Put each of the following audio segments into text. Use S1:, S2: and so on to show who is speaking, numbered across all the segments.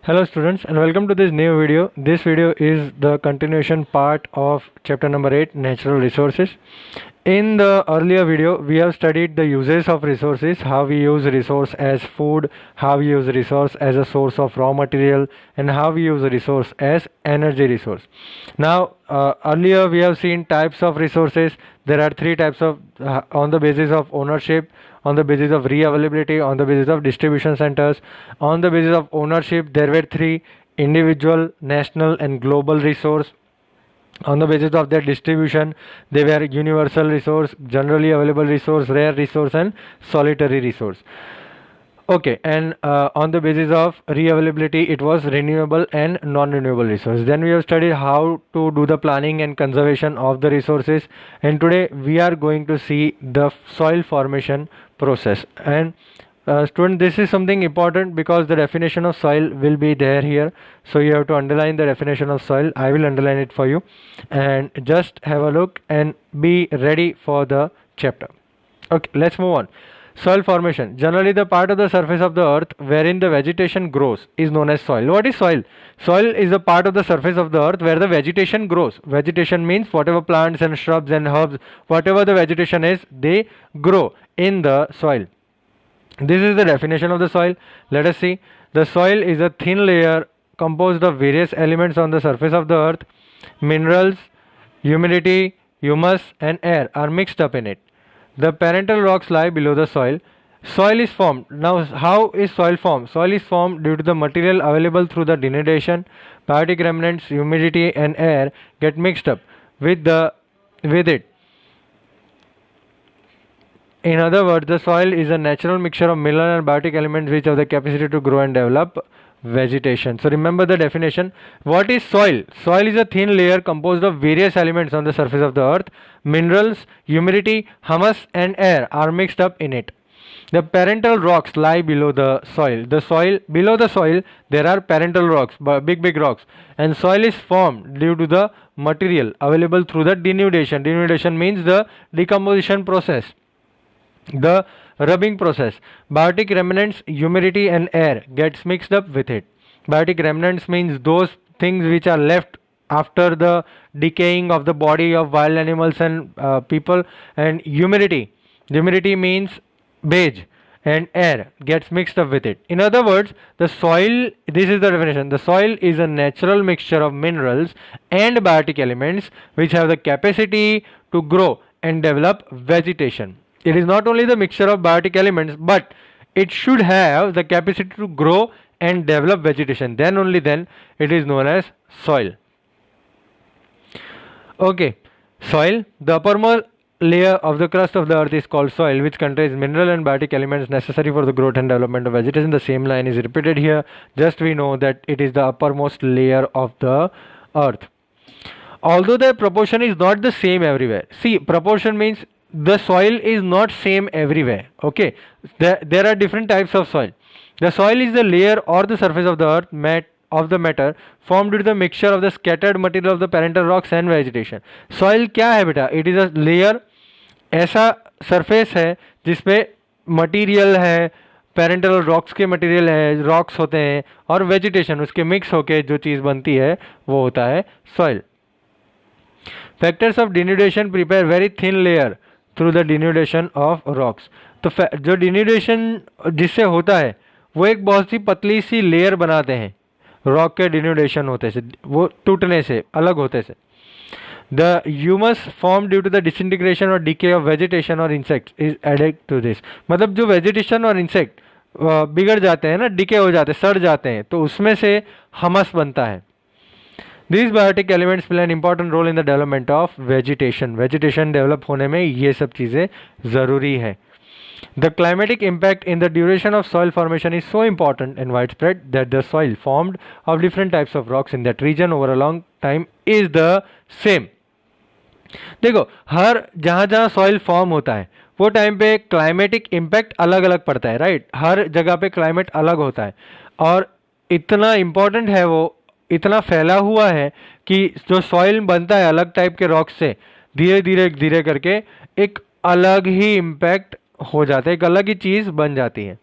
S1: Hello students and welcome to this new video. This video is the continuation part of chapter number 8, natural resources. In the earlier video we have studied the uses of resources, how we use resource as food, how we use resource as a source of raw material, and how we use resource as energy resource. Now earlier we have seen types of resources. There are three types of on the basis of ownership, on the basis of re-availability, on the basis of distribution centers. On the basis of ownership, there were three: individual, national, and global resource. On the basis of their distribution, they were universal resource, generally available resource, rare resource, and solitary resource. Okay, and on the basis of re-availability, it was renewable and non-renewable resource. Then we have studied how to do the planning and conservation of the resources, and today we are going to see the soil formation process. And student, this is something important because the definition of soil will be there here, so you have to underline the definition of soil. I will underline it for you, and just have a look and be ready for the chapter. Okay, let's move on. Soil formation. Generally, the part of the surface of the earth wherein the vegetation grows is known as soil. What is soil? Soil is a part of the surface of the earth where the vegetation grows. Vegetation means whatever plants and shrubs and herbs, whatever the vegetation is, they grow in the soil. This is the definition of the soil. Let us see. The soil is a thin layer composed of various elements on the surface of the earth. Minerals, humidity, humus, and air are mixed up in it. The parental rocks lie below the soil. Soil is formed. Now, how is soil formed? Soil is formed due to the material available through the denudation. Biotic remnants, humidity, and air get mixed up with it. In other words, the soil is a natural mixture of mineral and biotic elements which have the capacity to grow and develop vegetation. So remember the definition. What is soil? Soil is a thin layer composed of various elements on the surface of the earth. Minerals, humidity, humus, and air are mixed up in it. The parental rocks lie below the soil. Below the soil, there are parental rocks, big rocks, and soil is formed due to the material available through the denudation. Denudation means the decomposition process, the rubbing process. Biotic remnants, humidity, and air gets mixed up with it. Biotic remnants means those things which are left after the decaying of the body of wild animals and people. And humidity means beige, and air gets mixed up with it. In other words, the soil, this is the definition: the soil is a natural mixture of minerals and biotic elements which have the capacity to grow and develop vegetation. It is not only the mixture of biotic elements, but it should have the capacity to grow and develop vegetation. Then only then it is known as soil. Okay, soil. The uppermost layer of the crust of the earth is called soil, which contains mineral and biotic elements necessary for the growth and development of vegetation. The same line is repeated here. Just we know that it is the uppermost layer of the earth. Although the proportion is not the same everywhere. See, proportion means the soil is not same everywhere. Okay, there are different types of soil. The soil is the layer or the surface of the earth of the matter formed due to the mixture of the scattered material of the parental rocks and vegetation. Soil क्या है बेटा? It is a layer, ऐसा surface है जिसपे material है, parental rocks के material है, rocks होते हैं, और वेजिटेशन उसके मिक्स होके जो चीज़ बनती है वो होता है soil. Factors of denudation prepare very thin layer through the denudation of rocks. तो जो डिन्यूडेशन जिससे होता है वो एक बहुत सी पतली सी लेयर बनाते हैं रॉक के डिन्यूडेशन होते से, वो टूटने से, अलग होते से. The humus form due to the disintegration और डीके ऑफ वेजिटेशन और insect is added to this. मतलब जो वेजिटेशन और इंसेक्ट बिगड़ जाते हैं ना, डीके हो जाते हैं, सड़ जाते हैं, तो उसमें से हमस बनता है. These biotic elements play an important role in the development of vegetation. Vegetation develop होने में ये सब चीज़ें ज़रूरी है. The climatic impact in the duration of soil formation is so important and widespread that the soil formed of different types of rocks in that region over a long time is the same. देखो, हर जहाँ जहाँ soil form होता है वो time पे climatic impact अलग अलग पड़ता है, राइट. हर जगह पे क्लाइमेट अलग होता है और इतना इम्पॉर्टेंट है, वो इतना फैला हुआ है कि जो सॉइल बनता है अलग टाइप के रॉक से, धीरे धीरे करके एक अलग ही इम्पैक्ट हो जाता है, एक अलग ही चीज़ बन जाती है.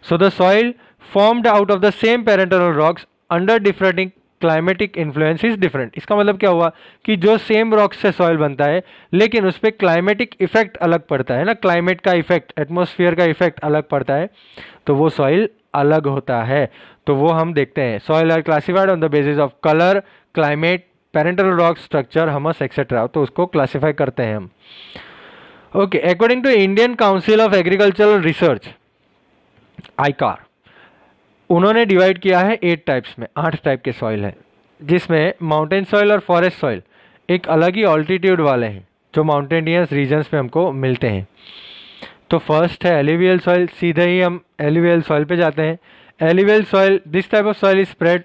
S1: So the soil formed out of the same parental rocks under different climatic influence is different. इसका मतलब क्या हुआ कि जो सेम रॉक से सॉइल बनता है लेकिन उस पर क्लाइमेटिक इफेक्ट अलग पड़ता है ना, क्लाइमेट का इफेक्ट, एटमॉस्फेयर का इफेक्ट अलग पड़ता है, तो वो सॉइल अलग होता है। तो वो हम देखते हैं, soil are classified on the basis of colour, climate, parental rock structure, humus etcetera, तो उसको क्लासिफाई करते हैं हम। Okay, according to Indian council of agricultural research ICAR, उन्होंने डिवाइड किया है 8 टाइप्स में, 8 टाइप के सॉइल हैं, जिसमें माउंटेन सॉइल और फॉरेस्ट सॉइल एक अलग ही ऑल्टीट्यूड वाले हैं जो माउंटेनियस रीजन्स में हमको मिलते हैं। तो फर्स्ट है एलुवियल सॉइल, सीधे ही हम एलुवियल सॉइल पे जाते हैं। Alluvial soil, this type of soil is spread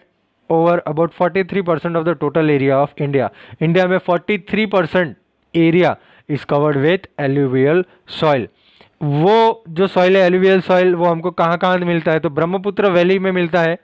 S1: over about 43% of the total area of India. India में 43% area is covered with alluvial soil. वो जो सॉइल है एलुवियल सॉइल, वो हमको कहाँ कहाँ मिलता है, तो ब्रह्मपुत्र वैली में मिलता है।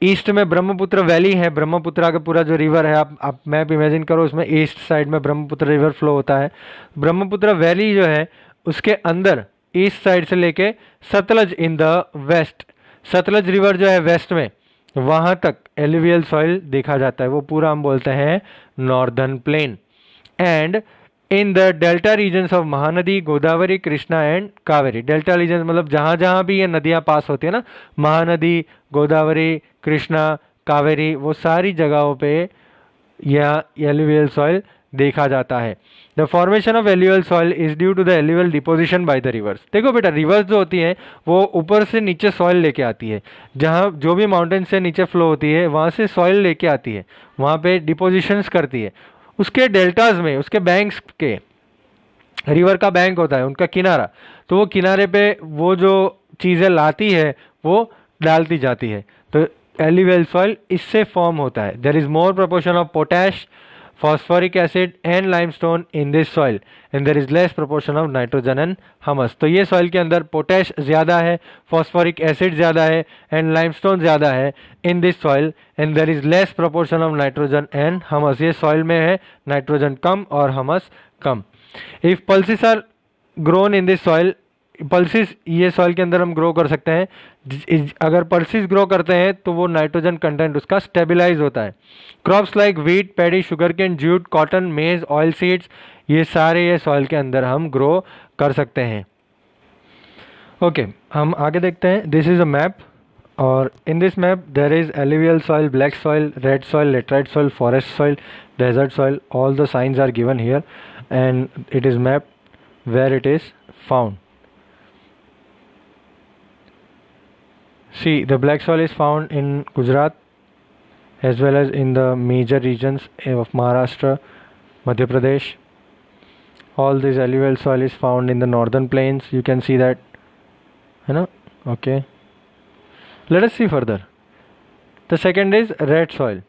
S1: ईस्ट में ब्रह्मपुत्र वैली है, ब्रह्मपुत्रा का पूरा जो रिवर है, आप मैप इमेजिन करो, उसमें ईस्ट साइड में ब्रह्मपुत्र रिवर फ्लो होता है। ब्रह्मपुत्र वैली जो है उसके अंदर ईस्ट साइड से लेके Sutlej in the west, Sutlej river जो है वेस्ट में, वहाँ तक एलुवियल सॉइल देखा जाता है। वो पूरा हम बोलते हैं northern plain. And in the delta regions of Mahanadi, Godavari, Krishna and Kaveri. Delta region मतलब जहाँ जहाँ भी ये नदियाँ पास होती है ना, महानदी, गोदावरी, कृष्णा, कावेरी, वो सारी जगहों पे यह एलुवियल सॉइल देखा जाता है। The formation of alluvial soil is due to the alluvial deposition by the rivers. देखो बेटा, रिवर्स जो होती हैं वो ऊपर से नीचे सॉइल लेके आती है, जहाँ जो भी माउंटेन से नीचे फ्लो होती है वहाँ से सॉइल लेके आती है, वहाँ पे डिपोजिशंस करती है। उसके डेल्टाज में, उसके बैंक्स के, रिवर का बैंक होता है उनका किनारा, तो वो किनारे पे वो जो चीज़ें लाती है वो डालती जाती है। तो एलुवियल सॉइल इससे फॉर्म होता है। There is more proportion of potash, phosphoric acid and limestone in this soil and there is less proportion of nitrogen and humus. तो ये सॉइल के अंदर पोटैश ज़्यादा है, फॉस्फोरिक एसिड ज़्यादा है एंड लाइमस्टोन ज़्यादा है in this soil and there is less proportion of nitrogen and humus. ये सॉइल में है नाइट्रोजन कम और हमस कम। If pulses are grown in this soil, pulses ये सॉइल के अंदर हम ग्रो कर सकते हैं। अगर पल्सिस ग्रो करते हैं तो वो नाइट्रोजन कंटेंट उसका स्टेबलाइज होता है। Crops like wheat, paddy, sugarcane, jute, cotton, maize, oilseeds, ये सारे ये सॉइल के अंदर हम ग्रो कर सकते हैं। ओके, हम आगे देखते हैं। दिस इज अ मैप, और in this map there is alluvial soil, black soil, red soil, laterite soil, forest soil, desert soil. All the signs are given here and it is mapped where it is found. See, the black soil is found in Gujarat as well as in the major regions of Maharashtra, Madhya Pradesh. All this alluvial soil is found in the northern plains. You can see that, you know. Okay, let us see further. The second is red soil.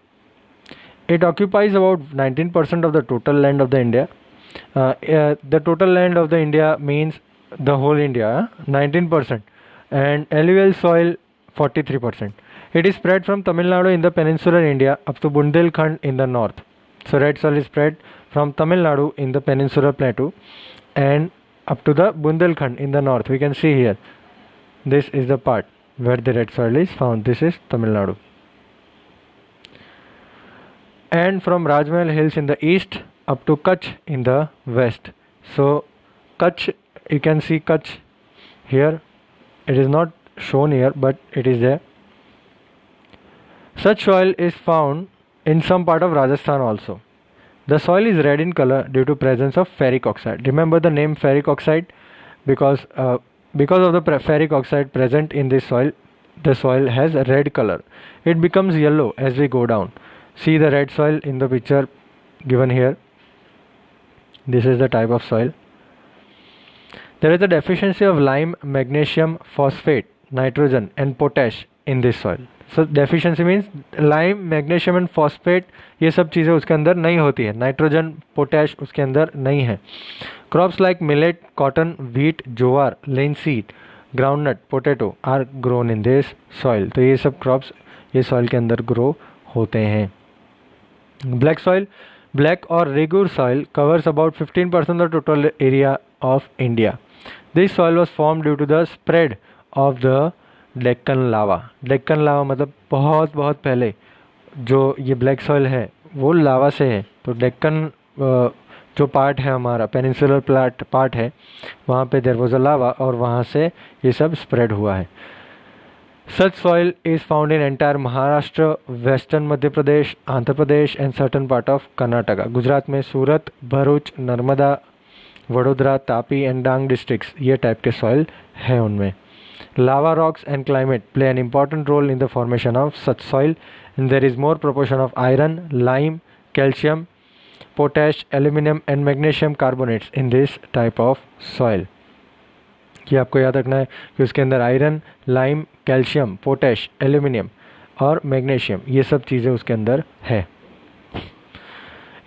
S1: It occupies about 19% of the total land of the India. The total land of the India means the whole India, 19%, and alluvial soil 43%. It is spread from Tamil Nadu in the peninsular India up to Bundelkhand in the north. So red soil is spread from Tamil Nadu in the peninsular plateau and up to the Bundelkhand in the north. We can see here, this is the part where the red soil is found. This is Tamil Nadu. And from Rajmahal Hills in the east up to Kutch in the west. So Kutch, you can see Kutch here. It is not shown here, but it is there. Such soil is found in some part of Rajasthan also. The soil is red in color due to presence of ferric oxide. Remember the name ferric oxide because of the ferric oxide present in this soil, the soil has a red color. It becomes yellow as we go down. See the red soil in the picture given here. This is the type of soil. There is a deficiency of lime, magnesium, phosphate, nitrogen and potash in this soil. So deficiency means lime, magnesium and phosphate, ये सब चीज़ें उसके अंदर नहीं होती है, nitrogen, potash उसके अंदर नहीं है। Crops like millet, cotton, wheat, jowar, linseed, groundnut, potato are grown in this soil. तो ये सब क्रॉप्स ये सॉइल के अंदर ग्रो होते हैं। Black soil, black or regular soil covers about 15% of the total area of India. This soil was formed due to the spread of the Deccan लावा। डेक्कन लावा मतलब बहुत बहुत पहले जो ये ब्लैक सॉइल है वो लावा से है। तो डेक्कन जो पार्ट है हमारा पेनिनसुलर पार्ट है, वहाँ पे देयर वाज अ लावा और वहाँ से ये सब स्प्रेड हुआ है। Such soil is found in entire Maharashtra, western Madhya Pradesh, Andhra Pradesh and certain part of Karnataka. Gujarat में सूरत, भरूच, नर्मदा, वडोदरा, तापी एंड डांग डिस्ट्रिक्ट्स ये टाइप के सॉइल है उनमें। Lava rocks and climate play an important role in the formation of such soil, and there is more proportion of iron, lime, calcium, potash, aluminum and magnesium carbonates in this type of soil. ये आपको याद रखना है कि उसके अंदर iron, lime, calcium, potash, aluminium और magnesium ये सब चीज़ें उसके अंदर है।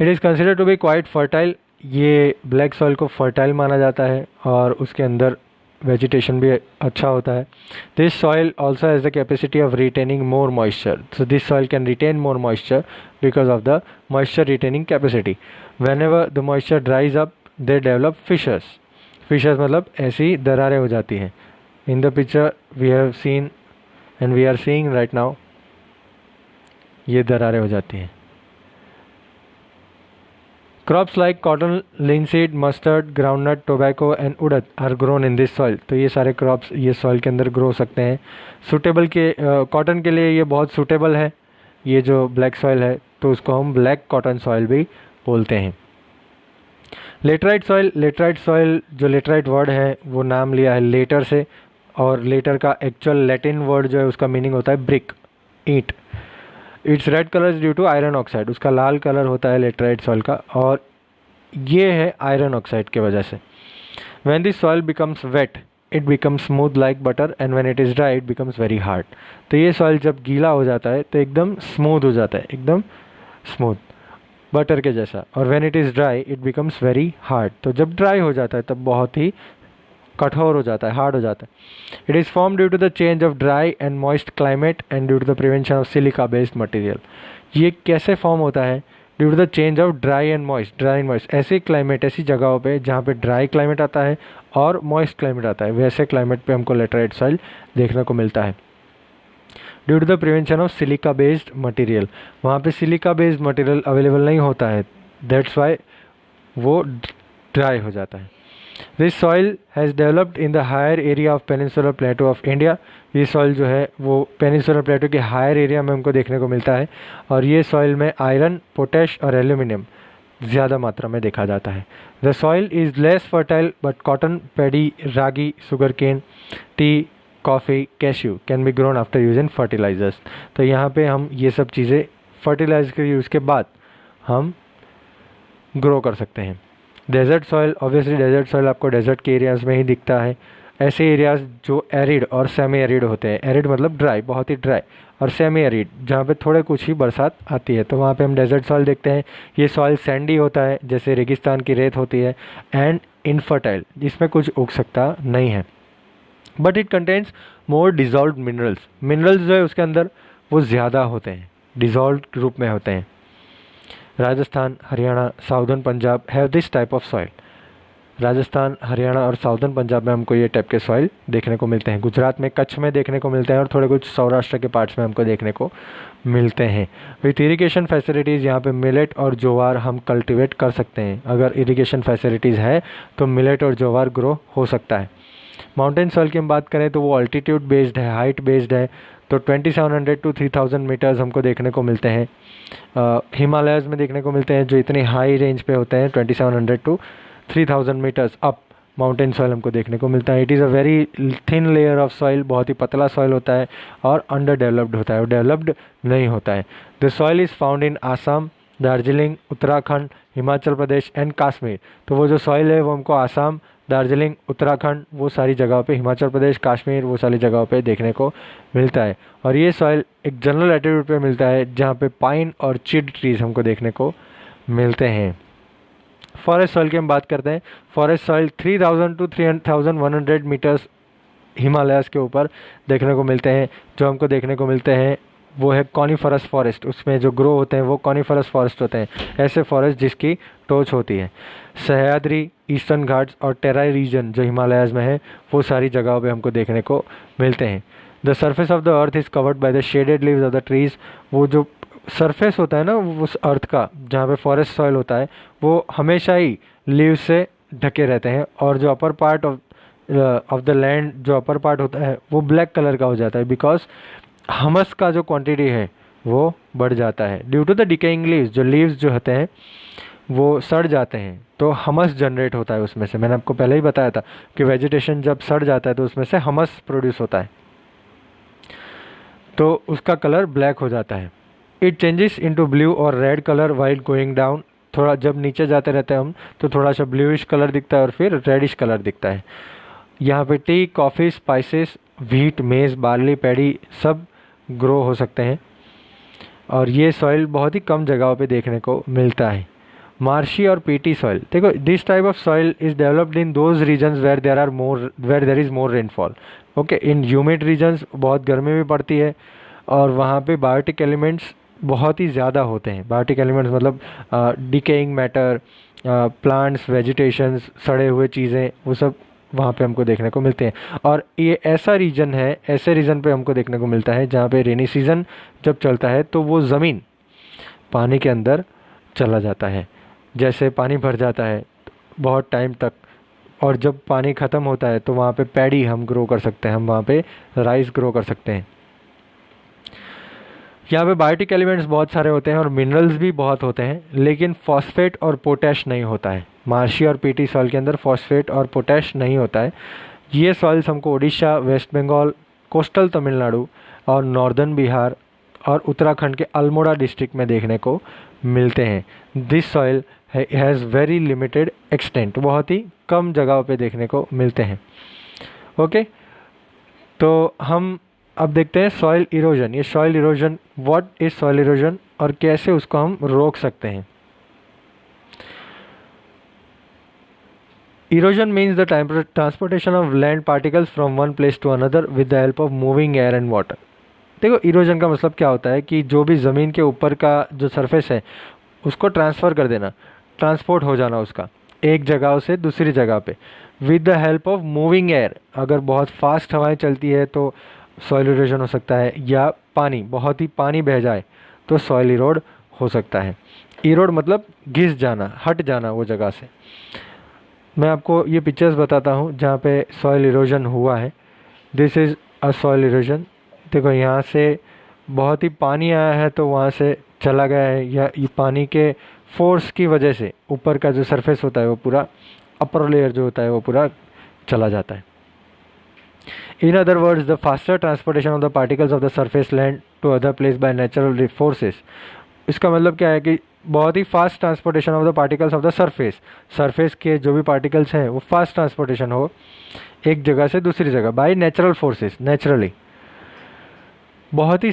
S1: It is considered to be quite fertile. ये ब्लैक सॉइल को फर्टाइल माना जाता है और उसके अंदर वेजिटेशन भी अच्छा होता है। This soil also has the capacity of retaining more moisture. So this soil can retain more moisture because of the moisture retaining capacity. Whenever the moisture dries up they develop fissures. Fissures मतलब ऐसी दरारें हो जाती हैं। In the picture we have seen and we are seeing right now, ये दरारें हो जाती हैं। Crops like cotton, linseed, mustard, groundnut, tobacco and urad are grown in this soil. तो ये सारे क्रॉप्स ये सॉइल के अंदर ग्रो सकते हैं। सूटेबल के कॉटन के लिए ये बहुत सूटेबल है, ये जो ब्लैक सॉइल है, तो उसको हम ब्लैक कॉटन सॉइल भी बोलते हैं। लेटराइट सॉइल, लेटराइट सॉइल जो लेटराइट वर्ड है वो नाम लिया है लेटर से, और लेटर का एक्चुअल लैटिन वर्ड जो है उसका मीनिंग होता है ब्रिक, ईंट। It's red colour due to iron oxide. उसका लाल कलर होता है लेटराइट सॉइल का, और ये है आयरन ऑक्साइड के वजह से। When this soil becomes wet it becomes smooth like butter and when it is dry it becomes very hard. तो ये सॉइल जब गीला हो जाता है तो एकदम स्मूथ हो जाता है, एकदम स्मूथ बटर के जैसा, और when it is dry it becomes very hard. तो जब ड्राई हो जाता है तब बहुत ही कठोर हो जाता है, हार्ड हो जाता है। It is form due to the change of dry and moist climate and due to the prevention of silica based material. ये कैसे फॉर्म होता है? Due to the change of dry and moist. Dry and moist ऐसे climate, ऐसी जगहों पे जहाँ पे ड्राई क्लाइमेट आता है और मॉइस्ट क्लाइमेट आता है, वैसे क्लाइमेट पे हमको लेटराइट सॉइल देखने को मिलता है। Due to the prevention of silica based material, वहाँ पे सिलिका बेस्ड मटेरियल अवेलेबल नहीं होता है, दैट्स वाई वो ड्राई हो जाता है। This soil has developed in the higher area of peninsular plateau of India. ये सॉइल जो है वो पेनिनसुलर प्लेटो के हायर एरिया में हमको देखने को मिलता है, और ये सॉइल में आयरन, पोटैश और एल्यूमिनियम ज़्यादा मात्रा में देखा जाता है। The soil is less fertile but cotton, paddy, ragi, sugarcane, tea, coffee, cashew can be grown after using fertilizers. तो यहाँ पे हम ये सब चीज़ें फर्टिलाइजर के यूज़ के बाद हम ग्रो कर सकते हैं। Desert soil, obviously desert soil आपको डेजर्ट के एरियाज़ में ही दिखता है। ऐसे एरियाज़ जो एरिड और सेमी एरिड होते हैं, एरिड मतलब ड्राई, बहुत ही ड्राई, और सेमी एरिड जहाँ पे थोड़े कुछ ही बरसात आती है, तो वहाँ पे हम डेजर्ट सॉइल देखते हैं। ये सॉइल सैंडी होता है, जैसे रेगिस्तान की रेत होती है, एंड इनफर्टाइल, जिसमें कुछ उग सकता नहीं है। But it contains more dissolve minerals. Minerals जो है उसके अंदर वो ज़्यादा होते हैं, डिजॉल्व रूप में होते हैं। Rajasthan, Haryana, southern Punjab have this type of soil. Rajasthan, Haryana और साउदर्न पंजाब में हमको ये टाइप के सॉइल देखने को मिलते हैं। गुजरात में, कच्छ में देखने को मिलते हैं, और थोड़े कुछ सौराष्ट्र के पार्ट्स में हमको देखने को मिलते हैं। विथ इरिगेशन फैसिलिटीज़ यहाँ पे मिलेट और ज्वार हम कल्टिवेट कर सकते हैं। अगर इरिगेशन फैसिलिटीज़ है तो मिलेट और ज्वार ग्रो हो सकता है। माउंटेन सॉइल की हम बात करें तो वो अल्टीट्यूड बेस्ड है, हाइट बेस्ड है, तो 2700 टू 3000 मीटर्स हमको देखने को मिलते हैं। हिमालयाज़ में देखने को मिलते हैं जो इतनी हाई रेंज पे होते हैं, 2700 to 3000 metres up mountain soil हमको देखने को मिलता है। It is a very thin layer of soil, बहुत ही पतला सॉइल होता है और अंडर डेवलप्ड होता है, और डेवलप्ड नहीं होता है। The soil is found in Assam, Darjeeling, Uttarakhand, Himachal Pradesh and Kashmir. तो वो जो सॉइल है वो हमको आसाम, दार्जिलिंग, उत्तराखंड, वो सारी जगहों पे, हिमाचल प्रदेश, कश्मीर, वो सारी जगहों पे देखने को मिलता है। और ये सॉइल एक जनरल एटीट्यूड पे मिलता है जहाँ पे पाइन और चिड ट्रीज हमको देखने को मिलते हैं। फॉरेस्ट सॉइल की हम बात करते हैं। Forest soil 3000 to 3100 metres Himalayas के ऊपर देखने को मिलते हैं। जो हमको देखने को मिलते हैं वो है कॉनिफरस फॉरेस्ट, उसमें जो ग्रो होते हैं वो कॉनिफरस फॉरेस्ट होते हैं, ऐसे फॉरेस्ट जिसकी टोच होती है। सह्याद्री, ईस्टर्न घाट्स और टेराई रीजन जो हिमालयाज़ में है वो सारी जगहों पे हमको देखने को मिलते हैं। The surface of the earth is covered by the shaded leaves of the trees. वो जो सरफेस होता है ना उस अर्थ का, जहाँ पे फॉरेस्ट सॉइल होता है, वो हमेशा ही लीव से ढके रहते हैं। और जो upper part of the land, जो अपर पार्ट होता है वो ब्लैक कलर का हो जाता है, बिकॉज हमस का जो क्वांटिटी है वो बढ़ जाता है due to the decaying leaves. जो लीव्स जो होते हैं वो सड़ जाते हैं तो हमस जनरेट होता है उसमें से। मैंने आपको पहले ही बताया था कि वेजिटेशन जब सड़ जाता है तो उसमें से हमस प्रोड्यूस होता है, तो उसका कलर ब्लैक हो जाता है। इट चेंजेस इनटू ब्लू और red colour while going down. थोड़ा जब नीचे जाते रहते हैं हम तो थोड़ा सा ब्लूइश कलर दिखता है और फिर रेडिश कलर दिखता है। यहाँ पे टी, कॉफ़ी, स्पाइसेस, व्हीट, मेज़, बार्ली, पैडी सब ग्रो हो सकते हैं। और ये सॉइल बहुत ही कम जगहों पे देखने को मिलता है। मार्शी और पीटी सॉइल, देखो this type of soil is developed in those regions where there is more rainfall. Okay, in humid regions बहुत गर्मी भी पड़ती है और वहाँ पे बायोटिक एलिमेंट्स बहुत ही ज़्यादा होते हैं। बायोटिक एलिमेंट्स मतलब डिकेइंग मैटर, प्लांट्स, वेजिटेशंस, सड़े हुए चीज़ें, वो सब वहाँ पे हमको देखने को मिलते हैं। और ये ऐसा रीजन है, ऐसे रीजन पे हमको देखने को मिलता है जहाँ पे रेनी सीज़न जब चलता है तो वो ज़मीन पानी के अंदर चला जाता है। जैसे पानी भर जाता है बहुत टाइम तक, और जब पानी ख़त्म होता है तो वहाँ पे पैडी हम ग्रो कर सकते हैं, हम वहाँ पे राइस ग्रो कर सकते हैं। यहाँ पे बायोटिक एलिमेंट्स बहुत सारे होते हैं और मिनरल्स भी बहुत होते हैं, लेकिन फॉस्फेट और पोटैश नहीं होता है। मार्शी और पीटी सॉइल के अंदर फॉस्फेट और पोटैश नहीं होता है। ये सॉइल्स हमको उड़ीसा, वेस्ट बंगाल, कोस्टल तमिलनाडु और नॉर्दर्न बिहार और उत्तराखंड के अल्मोड़ा डिस्ट्रिक्ट में देखने को मिलते हैं। This soil has very limited extent, बहुत ही कम जगहों पे देखने को मिलते हैं। ओके, तो हम अब देखते हैं सॉइल इरोजन। ये soil erosion, what is soil erosion और कैसे उसको हम रोक सकते हैं। Erosion means the transportation of land particles from one place to another with the help of moving air and water. देखो इरोजन का मतलब क्या होता है कि जो भी ज़मीन के ऊपर का जो सरफेस है उसको ट्रांसफ़र कर देना, ट्रांसपोर्ट हो जाना उसका एक जगह से दूसरी जगह पे with the help of moving air. अगर बहुत फास्ट हवाएं चलती है तो सॉइल इरोजन हो सकता है, या पानी, बहुत ही पानी बह जाए तो सॉइल इरोड हो सकता है। इरोड मतलब घिस जाना, हट जाना वो जगह से। मैं आपको ये पिक्चर्स बताता हूँ जहाँ पे सॉइल इरोजन हुआ है। This is a soil erosion. देखो यहाँ से बहुत ही पानी आया है तो वहाँ से चला गया है, या ये पानी के फोर्स की वजह से ऊपर का जो सरफेस होता है वो पूरा, अपर लेयर जो होता है वो पूरा चला जाता है। In other words, the faster transportation of the particles of the surface land to other place by natural forces। इसका मतलब क्या है कि बहुत ही fast transportation of the particles of the surface के जो भी पार्टिकल्स हैं वो फास्ट ट्रांसपोर्टेशन हो एक जगह से दूसरी जगह बाय नेचुरल फोर्सेस, नेचुरली। बहुत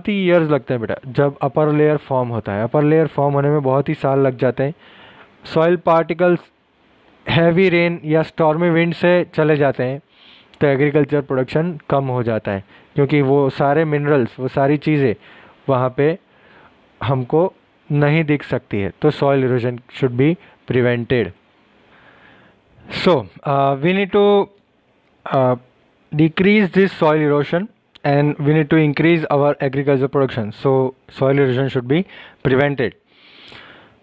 S1: ही ईयर्स लगते हैं बेटा जब अपर लेयर फॉर्म होता है। अपर लेयर फॉर्म होने में बहुत ही साल लग जाते हैं। सॉइल पार्टिकल्स हैवी रेन या स्टॉर्मी विंड से चले जाते हैं तो एग्रीकल्चर प्रोडक्शन कम हो जाता है, क्योंकि वो सारे मिनरल्स, वो सारी चीज़ें वहाँ पे हमको नहीं दिख सकती है। तो soil erosion should be prevented. So we need to decrease this soil erosion and we need to increase our agriculture production, so soil erosion should be prevented.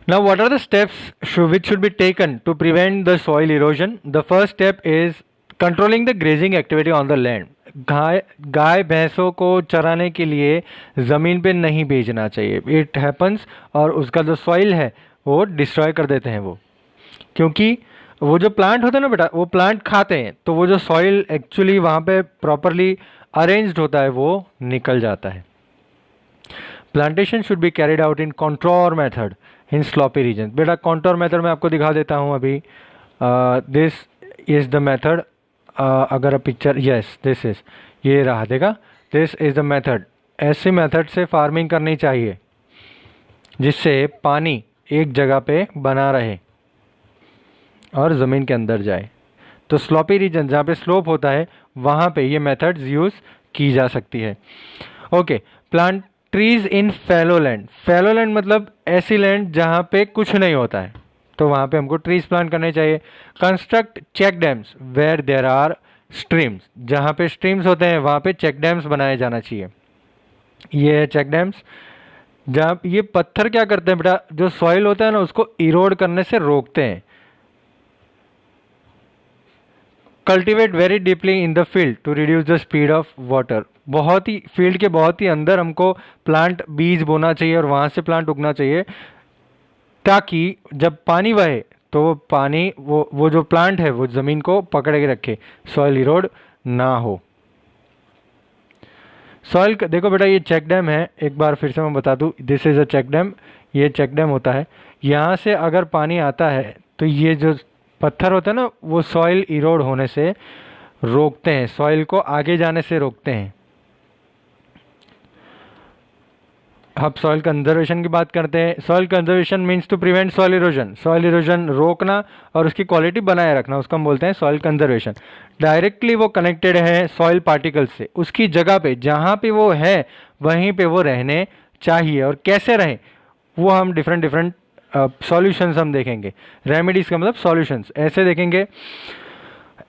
S1: Now what are the steps which should be taken to prevent the soil erosion? The first step is controlling the grazing activity on the land. गाय भैंसों को चराने के लिए ज़मीन पे नहीं भेजना चाहिए। इट हैपन्स, और उसका जो सॉइल है वो डिस्ट्रॉय कर देते हैं वो, क्योंकि वो जो प्लांट होते हैं ना बेटा, वो प्लांट खाते हैं तो वो जो सॉइल एक्चुअली वहाँ पे प्रॉपरली अरेंज्ड होता है वो निकल जाता है। Plantation should be carried out in contour method in sloppy region. बेटा कॉन्ट्रोर मेथड मैं आपको दिखा देता हूँ अभी। This is the method. अगर पिक्चर, यस दिस इज़, ये रहा देगा, दिस इज़ द मेथड। ऐसे मेथड से फार्मिंग करनी चाहिए जिससे पानी एक जगह पे बना रहे और ज़मीन के अंदर जाए। तो स्लॉपी रीजन जहाँ पे स्लोप होता है वहाँ पे ये मेथड्स यूज़ की जा सकती है। Okay, plant trees in fallow land. Fallow land मतलब ऐसी लैंड जहाँ पे कुछ नहीं होता है, तो वहाँ पे हमको ट्रीज प्लांट करने चाहिए। Construct check dams where there are streams, जहाँ पे स्ट्रीम्स होते हैं वहाँ पे चेक डैम्स बनाए जाना चाहिए। ये है चेक डैम्स, जहाँ ये पत्थर क्या करते हैं बेटा, जो सॉइल होता है ना उसको इरोड करने से रोकते हैं। Cultivate very deeply in the field to reduce the speed of water, बहुत ही फील्ड के बहुत ही अंदर हमको प्लांट बीज बोना चाहिए और वहाँ से प्लांट उगना चाहिए, ताकि जब पानी बहे तो वो पानी वो जो प्लांट है वो ज़मीन को पकड़ के रखे, सॉइल इरोड ना हो। सॉइल देखो बेटा, ये चेक डैम है, एक बार फिर से मैं बता दूं, this is a check dam. ये चेक डैम होता है, यहाँ से अगर पानी आता है तो ये जो पत्थर होता है ना वो सॉइल इरोड होने से रोकते हैं, सॉइल को आगे जाने से रोकते हैं। अब सॉइल कंजर्वेशन की बात करते हैं। Soil conservation means to prevent soil erosion, soil erosion रोकना और उसकी क्वालिटी बनाए रखना, उसको हम बोलते हैं सॉइल कंजर्वेशन। डायरेक्टली वो कनेक्टेड है सॉइल पार्टिकल्स से, उसकी जगह पे जहाँ पे वो है वहीं पे वो रहने चाहिए। और कैसे रहें वो हम डिफरेंट सॉल्यूशंस हम देखेंगे। रेमेडीज़ का मतलब सॉल्यूशंस ऐसे देखेंगे।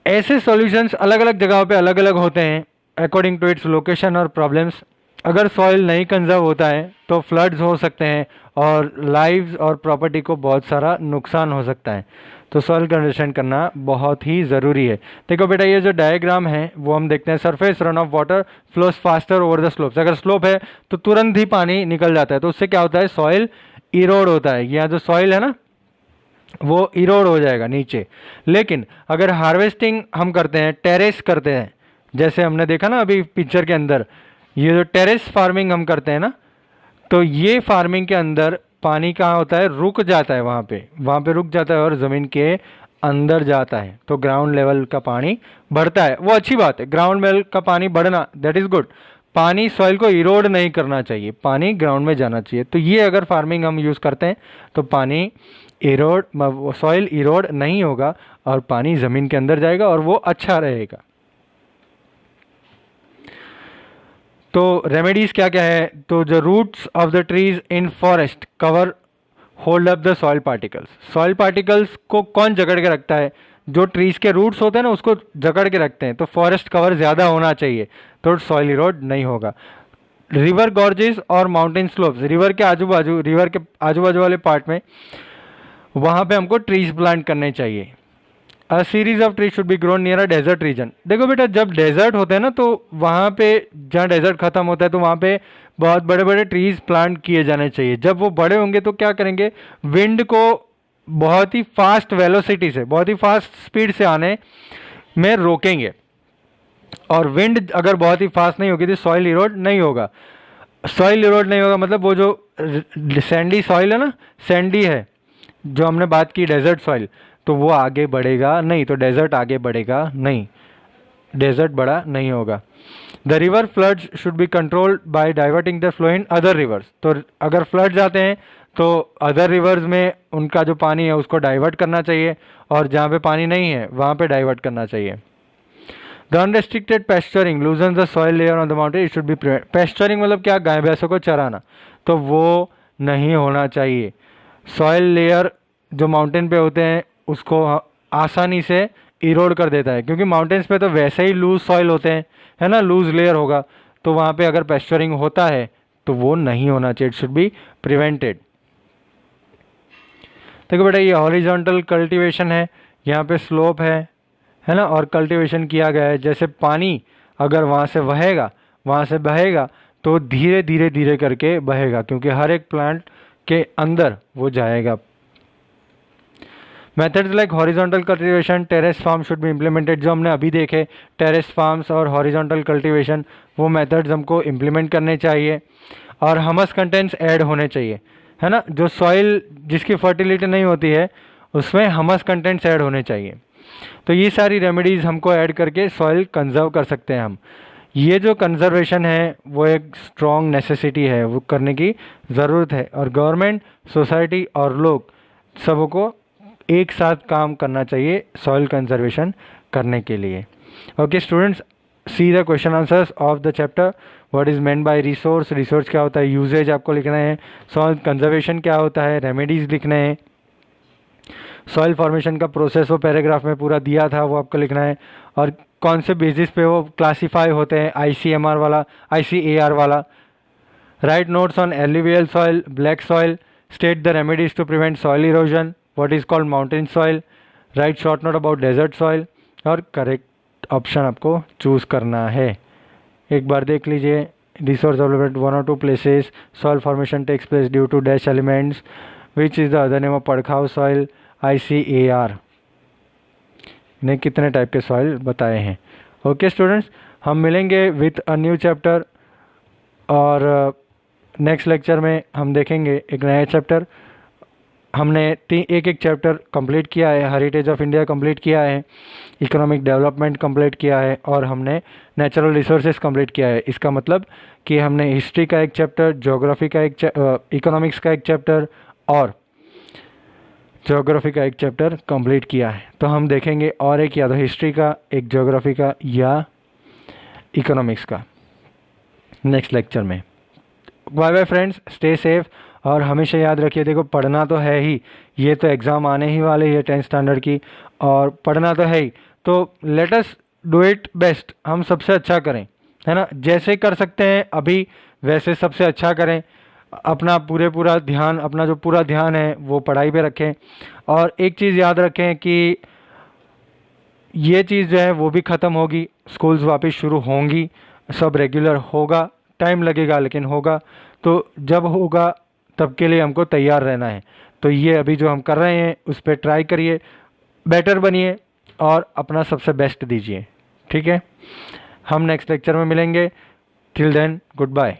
S1: ऐसे सॉल्यूशंस अलग अलग जगहों पे अलग अलग होते हैं अकॉर्डिंग टू इट्स लोकेशन और प्रॉब्लम्स। अगर सॉइल नहीं कंजर्व होता है तो फ्लड्स हो सकते हैं और लाइव्स और प्रॉपर्टी को बहुत सारा नुकसान हो सकता है, तो सॉइल कंजर्वेशन करना बहुत ही ज़रूरी है। देखो बेटा, ये जो डायग्राम है वो हम देखते हैं, surface run of water flows faster over the slopes. अगर स्लोप है तो तुरंत ही पानी निकल जाता है, तो उससे क्या होता है, सॉइल इरोड होता है। यहाँ जो सॉइल है ना वो इरोड हो जाएगा नीचे। लेकिन अगर हार्वेस्टिंग हम करते हैं, टेरेस करते हैं, जैसे हमने देखा ना अभी पिक्चर के अंदर, ये जो टेरेस फार्मिंग हम करते हैं ना, तो ये फार्मिंग के अंदर पानी कहाँ होता है, रुक जाता है, वहाँ पे रुक जाता है और ज़मीन के अंदर जाता है, तो ग्राउंड लेवल का पानी बढ़ता है। वो अच्छी बात है, ग्राउंड लेवल का पानी बढ़ना, दैट इज़ गुड। पानी सॉइल को इरोड नहीं करना चाहिए, पानी ग्राउंड में जाना चाहिए। तो ये अगर फार्मिंग हम यूज़ करते हैं तो पानी इरोड, सॉइल इरोड नहीं होगा और पानी ज़मीन के अंदर जाएगा और वो अच्छा रहेगा। तो रेमेडीज़ क्या क्या है, तो जो roots of the trees in forest cover hold up the soil particles. Soil particles को कौन जकड़ के रखता है, जो ट्रीज के रूट्स होते हैं ना उसको जकड़ के रखते हैं। तो फॉरेस्ट कवर ज़्यादा होना चाहिए तो सॉइल इरोड नहीं होगा। रिवर गॉर्जेस और माउंटेन स्लोप्स, रिवर के आजू बाजू वाले पार्ट में वहाँ पे हमको ट्रीज प्लांट करने चाहिए। A series of trees should be grown near a desert region. देखो बेटा, जब डेजर्ट होते हैं ना तो वहाँ पे जहाँ डेजर्ट खत्म होता है तो वहाँ पे बहुत बड़े बड़े ट्रीज प्लांट किए जाने चाहिए। जब वो बड़े होंगे तो क्या करेंगे, विंड को बहुत ही फास्ट वेलोसिटी से, बहुत ही फास्ट स्पीड से आने में रोकेंगे। और विंड अगर बहुत ही फास्ट नहीं होगी तो सॉइल इरोड नहीं होगा। सॉइल इरोड नहीं होगा मतलब वो जो सैंडी सॉइल है ना, सैंडी है जो हमने बात की डेजर्ट सॉइल, तो वो आगे बढ़ेगा नहीं, तो डेजर्ट आगे बढ़ेगा नहीं, डेजर्ट बड़ा नहीं होगा। The river floods should be controlled by diverting the flow in other rivers. तो अगर फ्लड्स आते हैं तो अदर रिवर्स में उनका जो पानी है उसको डाइवर्ट करना चाहिए और जहाँ पे पानी नहीं है वहाँ पे डाइवर्ट करना चाहिए। The unrestricted pasturing loosen the soil layer on the mountain, it should be prevent. Pasturing मतलब क्या, गाय भैंसों को चराना, तो वो नहीं होना चाहिए। सॉइल लेयर जो माउंटेन पे होते हैं उसको आसानी से इरोड कर देता है, क्योंकि माउंटेन्स पे तो वैसे ही लूज सॉइल होते हैं, है ना, लूज लेयर होगा, तो वहाँ पे अगर पेस्चरिंग होता है तो वो नहीं होना चाहिए, इट शुड बी प्रिवेंटेड। देखो बेटा, ये हॉरिजॉन्टल कल्टीवेशन है, यहाँ पे स्लोप है ना, और कल्टीवेशन किया गया है। जैसे पानी अगर वहाँ से बहेगा तो धीरे करके बहेगा, क्योंकि हर एक प्लांट के अंदर वो जाएगा। Methods like horizontal cultivation, terrace farm should be implemented. जो हमने अभी देखे टेरेस फार्म्स और हॉरिजॉन्टल कल्टीवेशन, वो मेथड्स हमको इम्प्लीमेंट करने चाहिए। और ह्यूमस कंटेंट्स ऐड होने चाहिए, है ना, जो सॉइल जिसकी फर्टिलिटी नहीं होती है उसमें ह्यूमस कंटेंट्स ऐड होने चाहिए। तो ये सारी रेमेडीज़ हमको ऐड करके सॉइल कंजर्व कर सकते हैं हम। ये जो कंजर्वेशन है वो एक स्ट्रॉन्ग नेसेसिटी है, वो करने की ज़रूरत है, और गवर्नमेंट, सोसाइटी और लोग सबको एक साथ काम करना चाहिए सॉइल कंजर्वेशन करने के लिए। Okay students, see the question answers of the chapter. What is meant by resource, resource क्या होता है, यूजेज आपको लिखना है, सॉइल कंजर्वेशन क्या होता है, रेमेडीज़ लिखने हैं, सॉइल फॉर्मेशन का प्रोसेस वो पैराग्राफ में पूरा दिया था वो आपको लिखना है, और कौन से बेसिस पे वो क्लासीफाई होते हैं, ICMR वाला, ICAR वाला. Write notes on alluvial soil, black soil, state the remedies to prevent soil erosion, what is called mountain soil, write short note about desert soil, और करेक्ट ऑप्शन आपको choose करना है. एक बार देख लीजिए. Resource development, 1 or 2 places soil formation takes place due to dash elements, which is the other name of पड़खाव soil, ICAR. ने कितने टाइप के सॉइल बताए हैं. ओके स्टूडेंट्स, हम मिलेंगे विथ अ न्यू चैप्टर, और नेक्स्ट लेक्चर में हम देखेंगे एक नया चैप्टर. हमने एक चैप्टर कंप्लीट किया है. हेरिटेज ऑफ इंडिया कंप्लीट किया है, इकोनॉमिक डेवलपमेंट कंप्लीट किया है, और हमने नेचुरल रिसोर्सेज कंप्लीट किया है. इसका मतलब कि हमने हिस्ट्री का एक चैप्टर, ज्योग्राफी का एक इकोनॉमिक्स का एक चैप्टर और ज्योग्राफी का एक चैप्टर कंप्लीट किया है. तो हम देखेंगे और एक, या तो हिस्ट्री का, एक ज्योग्राफी का, या इकोनॉमिक्स का नेक्स्ट लेक्चर में. Bye bye friends, stay safe, और हमेशा याद रखिए, देखो पढ़ना तो है ही, ये तो एग्ज़ाम आने ही वाले ही है 10th स्टैंडर्ड की, और पढ़ना तो है ही, तो let us do it best. हम सबसे अच्छा करें, है ना, जैसे कर सकते हैं अभी वैसे सबसे अच्छा करें. अपना पूरा ध्यान, अपना जो पूरा ध्यान है वो पढ़ाई पे रखें. और एक चीज़ याद रखें कि ये चीज़ जो है वो भी ख़त्म होगी, स्कूल्स वापस शुरू होंगी, सब रेगुलर होगा, टाइम लगेगा लेकिन होगा. तो जब होगा तब के लिए हमको तैयार रहना है. तो ये अभी जो हम कर रहे हैं उस पर ट्राई करिए, बेटर बनिए, और अपना सबसे बेस्ट दीजिए. ठीक है, हम नेक्स्ट लेक्चर में मिलेंगे. Till then, good bye.